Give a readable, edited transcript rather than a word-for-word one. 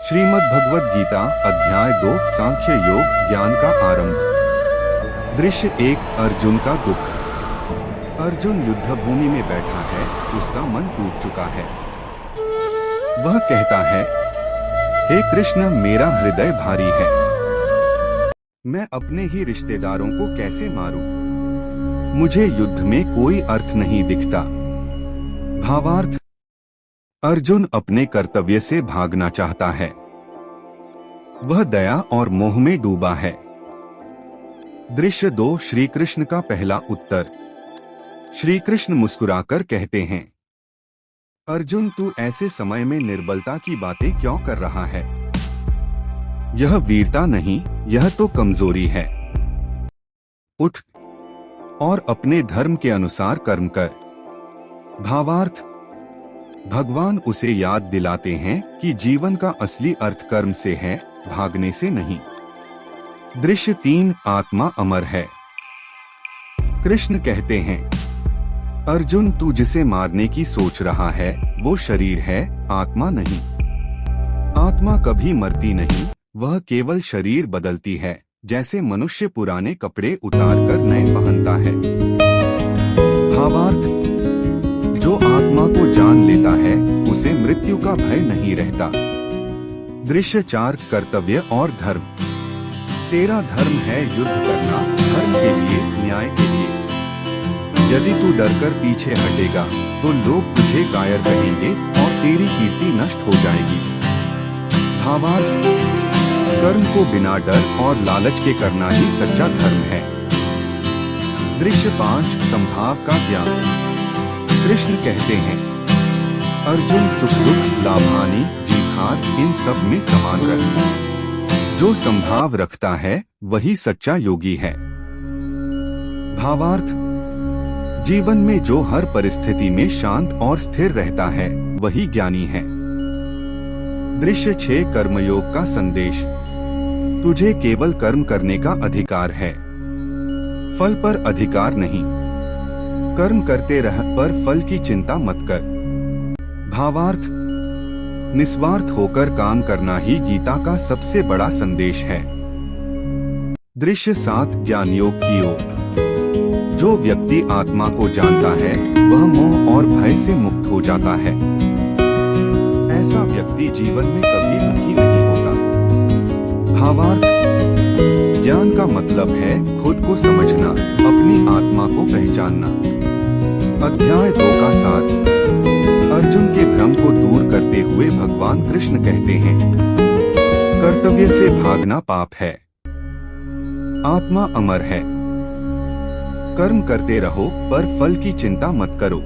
श्रीमद् भगवद गीता अध्याय 2 सांख्य योग ज्ञान का आरंभ। दृश्य 1 अर्जुन का दुख। अर्जुन युद्ध भूमि में बैठा है, उसका मन टूट चुका है। वह कहता है, हे कृष्ण, मेरा हृदय भारी है। मैं अपने ही रिश्तेदारों को कैसे मारूं? मुझे युद्ध में कोई अर्थ नहीं दिखता। भावार्थ, अर्जुन अपने कर्तव्य से भागना चाहता है। वह दया और मोह में डूबा है। दृश्य 2 श्री कृष्ण का पहला उत्तर। श्री कृष्ण मुस्कुराकर कहते हैं, अर्जुन, तू ऐसे समय में निर्बलता की बातें क्यों कर रहा है? यह वीरता नहीं, यह तो कमजोरी है। उठ और अपने धर्म के अनुसार कर्म कर। भावार्थ, भगवान उसे याद दिलाते हैं कि जीवन का असली अर्थ कर्म से है, भागने से नहीं। दृश्य 3 आत्मा अमर है। कृष्ण कहते हैं, अर्जुन, तू जिसे मारने की सोच रहा है वो शरीर है, आत्मा नहीं। आत्मा कभी मरती नहीं, वह केवल शरीर बदलती है, जैसे मनुष्य पुराने कपड़े उतार कर नए पहनता है। भावार्थ, जो आत्मा को जान लेता है उसे मृत्यु का भय नहीं रहता। दृश्य 4 कर्तव्य और धर्म। तेरा धर्म है युद्ध करना, धर्म के लिए, न्याय के लिए। यदि तू डरकर पीछे हटेगा तो लोग तुझे कायर कहेंगे और तेरी कीर्ति नष्ट हो जाएगी। भावार्थ, कर्म को बिना डर और लालच के करना ही सच्चा धर्म है। दृश्य 5 संभाव का ज्ञान। कृष्ण कहते हैं, अर्जुन, सुख दुख, लाभानि, जीत हार, इन सब में समान रख। जो संभाव रखता है वही सच्चा योगी है। भावार्थ, जीवन में जो हर परिस्थिति में शांत और स्थिर रहता है वही ज्ञानी है। दृश्य 6 कर्मयोग का संदेश। तुझे केवल कर्म करने का अधिकार है, फल पर अधिकार नहीं। कर्म करते रह, पर फल की चिंता मत कर। भावार्थ, निस्वार्थ होकर काम करना ही गीता का सबसे बड़ा संदेश है। दृश्य 7 ज्ञान योग की ओर। जो व्यक्ति आत्मा को जानता है वह मोह और भय से मुक्त हो जाता है। ऐसा व्यक्ति जीवन में कभी दुखी नहीं होता। भावार्थ, ज्ञान का मतलब है खुद को समझना, अपनी आत्मा को पहचानना। अध्याय 2 का सार। अर्जुन के भ्रम को दूर करते हुए भगवान कृष्ण कहते हैं, कर्तव्य से भागना पाप है, आत्मा अमर है। कर्म करते रहो पर फल की चिंता मत करो।